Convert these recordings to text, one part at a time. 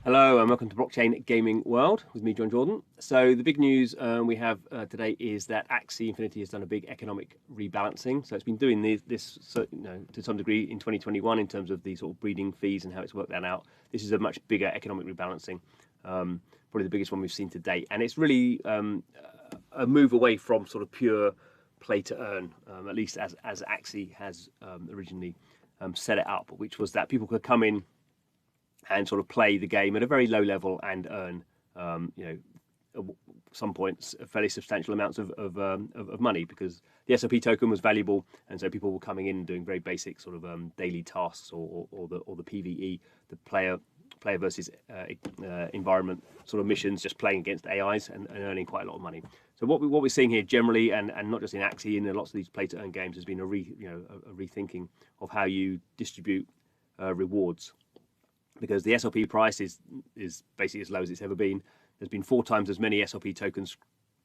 Hello and welcome to Blockchain Gaming World with me, John Jordan. So the big news we have today is that AXIE Infinity has done a big economic rebalancing. So it's been doing this to some degree in 2021 in terms of the sort of breeding fees and how it's worked that out. This is a much bigger economic rebalancing, probably the biggest one we've seen to date. And it's really a move away from sort of pure play to earn, at least as AXIE has originally set it up, which was that people could come in and sort of play the game at a very low level and earn, at some points, fairly substantial amounts of money, because the SLP token was valuable, and so people were coming in and doing very basic sort of daily tasks or the PVE, the player versus environment sort of missions, just playing against AIs and earning quite a lot of money. So what we're seeing here generally, and not just in AXIE, in lots of these play to earn games, has been a rethinking of how you distribute rewards. Because the SLP price is basically as low as it's ever been. There's been 4 times as many SLP tokens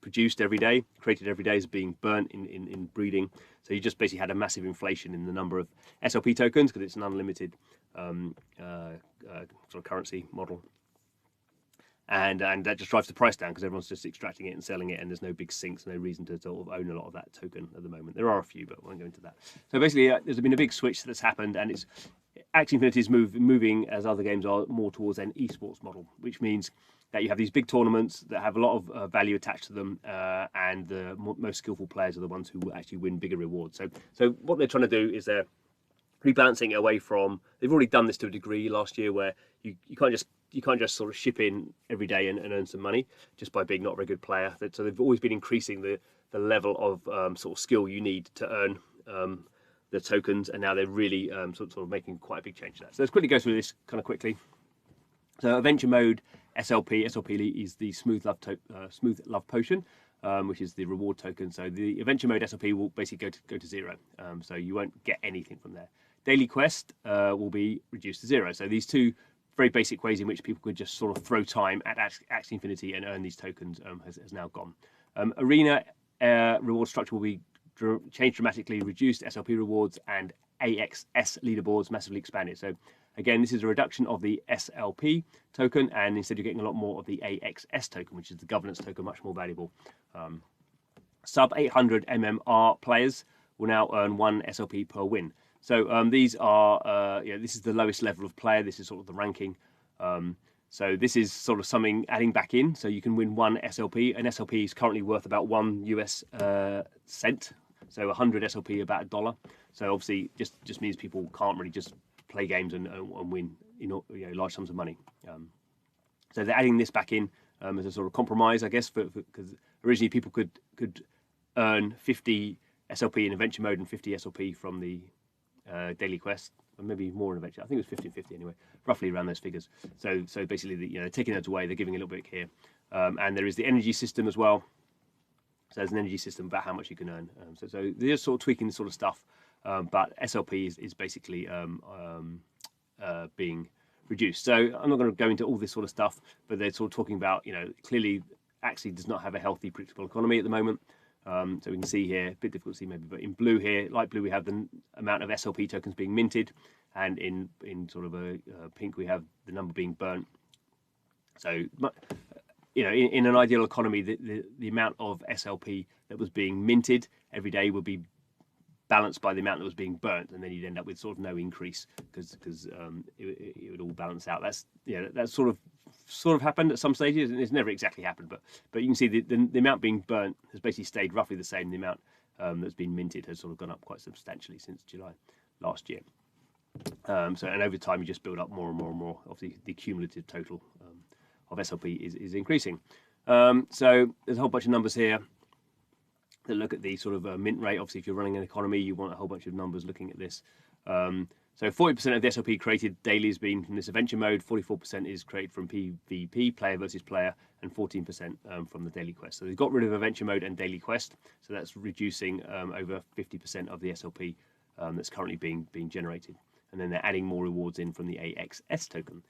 produced every day, created every day, as being burnt in breeding. So you just basically had a massive inflation in the number of SLP tokens, because it's an unlimited sort of currency model. And that just drives the price down, because everyone's just extracting it and selling it, and there's no big sinks, no reason to sort of own a lot of that token at the moment. There are a few, but I won't go into that. So basically, there's been a big switch that's happened, and it's AXIE Infinity is moving, as other games are, more towards an esports model, which means that you have these big tournaments that have a lot of value attached to them, and the most skillful players are the ones who will actually win bigger rewards. So what they're trying to do is they're rebalancing it away from. They've already done this to a degree last year, where you can't just sort of ship in every day and earn some money just by being not a very good player. So they've always been increasing the level of sort of skill you need to earn the tokens, and now they're really sort of making quite a big change to that. So let's quickly go through this kind of quickly. So adventure mode SLP is the smooth love potion, which is the reward token. So the adventure mode SLP will basically go to 0, so you won't get anything from there. Daily quest will be reduced to 0. So these two very basic ways in which people could just sort of throw time at AXIE Infinity and earn these tokens has now gone. Arena reward structure will be changed dramatically, reduced SLP rewards, and AXS leaderboards massively expanded. So again, this is a reduction of the SLP token, and instead you're getting a lot more of the AXS token, which is the governance token, much more valuable. Sub 800 MMR players will now earn 1 SLP per win. So these are, this is the lowest level of player. This is sort of the ranking. So this is sort of something adding back in. So you can win 1 SLP. An SLP is currently worth about 1 US cent. So 100 SLP about $1. So obviously, just means people can't really just play games and win large sums of money. So they're adding this back in as a sort of compromise, I guess, because originally people could earn 50 SLP in adventure mode and 50 SLP from the daily quest, or maybe more in adventure. I think it was 50-50 anyway, roughly around those figures. So basically, they're taking those away. They're giving a little bit here, and there is the energy system as well. So there's an energy system about how much you can earn. So they're just sort of tweaking this sort of stuff, but SLP is basically being reduced. So I'm not going to go into all this sort of stuff, but they're sort of talking about, clearly AXIE does not have a healthy, predictable economy at the moment. So we can see here, a bit difficult to see maybe, but in blue here, light blue, we have the amount of SLP tokens being minted, and in sort of a pink, we have the number being burnt. So, in an ideal economy, the amount of SLP that was being minted every day would be balanced by the amount that was being burnt, and then you'd end up with sort of no increase, because it would all balance out. That's sort of happened at some stages, and it's never exactly happened, but you can see the amount being burnt has basically stayed roughly the same. The amount that's been minted has sort of gone up quite substantially since July last year. And over time you just build up more and more and more. Obviously, the cumulative total of SLP is increasing. So there's a whole bunch of numbers here that look at the sort of mint rate. Obviously, if you're running an economy, you want a whole bunch of numbers looking at this. So 40% of the SLP created daily has been from this adventure mode, 44% is created from PvP, player versus player, and 14% from the daily quest. So they've got rid of adventure mode and daily quest, so that's reducing over 50% of the SLP that's currently being generated. And then they're adding more rewards in from the AXS token.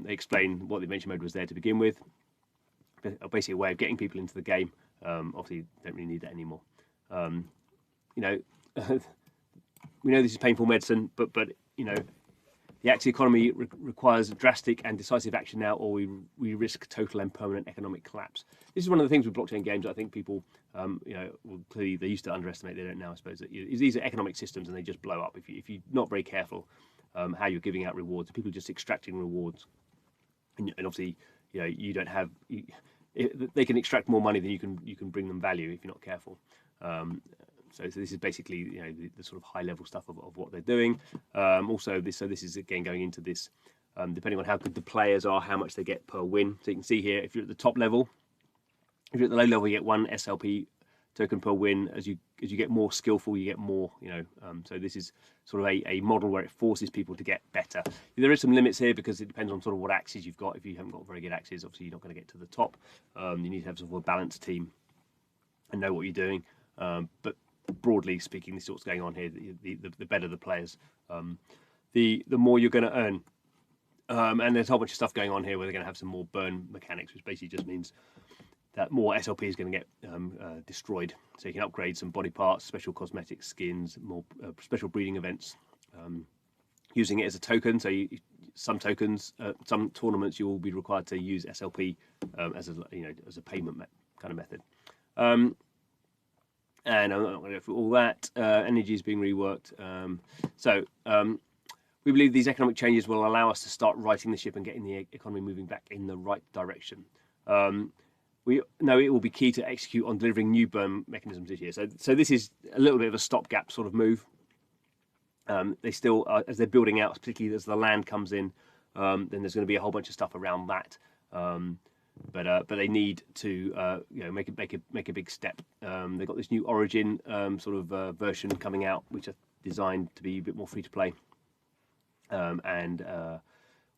They explain what the adventure mode was there to begin with, basically a way of getting people into the game. Obviously, don't really need that anymore. We know this is painful medicine, but The AXIE economy requires drastic and decisive action now, or we risk total and permanent economic collapse. This is one of the things with blockchain games. I think people, well, clearly they used to underestimate. They don't now, I suppose. That these are economic systems, and they just blow up if you're not very careful how you're giving out rewards. People are just extracting rewards, and obviously, you don't have. They can extract more money than you can bring them value if you're not careful. So this is basically the sort of high level stuff of what they're doing. Also, this is again going into this, depending on how good the players are, how much they get per win. So you can see here, if you're at the top level, if you're at the low level, you get 1 SLP token per win. As you get more skillful, you get more. So this is sort of a model where it forces people to get better. There is some limits here because it depends on sort of what axes you've got. If you haven't got very good axes, obviously you're not going to get to the top. You need to have sort of a balanced team and know what you're doing. But broadly speaking, this is what's going on here. The better the players, the more you're going to earn. And there's a whole bunch of stuff going on here where they're going to have some more burn mechanics, which basically just means that more SLP is going to get destroyed. So you can upgrade some body parts, special cosmetic skins, more special breeding events, using it as a token. So some tokens, some tournaments, you will be required to use SLP as a payment kind of method. And I'm not going to go through all that. Energy is being reworked. We believe these economic changes will allow us to start righting the ship and getting the economy moving back in the right direction. We know it will be key to execute on delivering new burn mechanisms this year. So this is a little bit of a stopgap sort of move. They still, as they're building out, particularly as the land comes in, then there's going to be a whole bunch of stuff around that. But they need to make a big step. They've got this new Origin sort of version coming out, which are designed to be a bit more free to play, and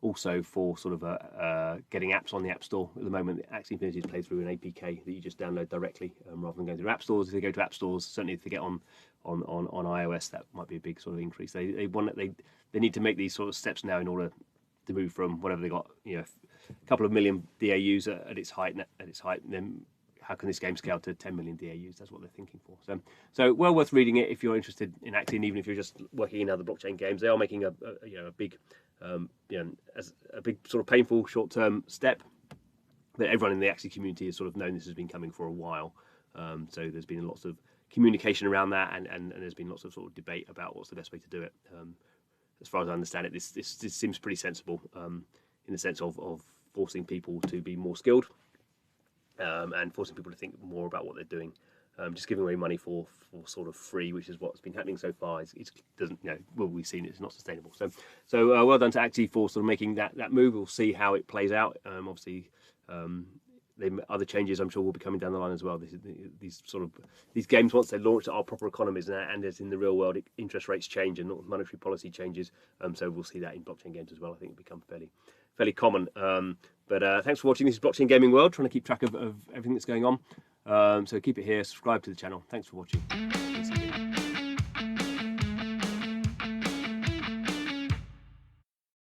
also for sort of getting apps on the App Store. At the moment, the AXIE Infinity is played through an APK that you just download directly, rather than going through app stores. If they go to app stores, certainly if they get on iOS, that might be a big sort of increase. They need to make these sort of steps now in order to move from whatever they got, a couple of million DAUs at its height, and then how can this game scale to 10 million DAUs? That's what they're thinking for. So well worth reading it if you're interested in AXIE, and even if you're just working in other blockchain games. They are making a big, as a big sort of painful short-term step. But everyone in the AXIE community has sort of known this has been coming for a while. So there's been lots of communication around that, and there's been lots of sort of debate about what's the best way to do it. As far as I understand it, this seems pretty sensible in the sense of forcing people to be more skilled and forcing people to think more about what they're doing. Just giving away money for sort of free, which is what's been happening so far, it doesn't, well, we've seen it's not sustainable. So well done to AXIE for sort of making that move. We'll see how it plays out. Obviously, other changes I'm sure will be coming down the line as well. These games, once they're launched, are proper economies, and as in the real world, interest rates change and monetary policy changes. So we'll see that in blockchain games as well. I think it'll become fairly common. But thanks for watching. This is Blockchain Gaming World, trying to keep track of everything that's going on. So keep it here, subscribe to the channel. Thanks for watching.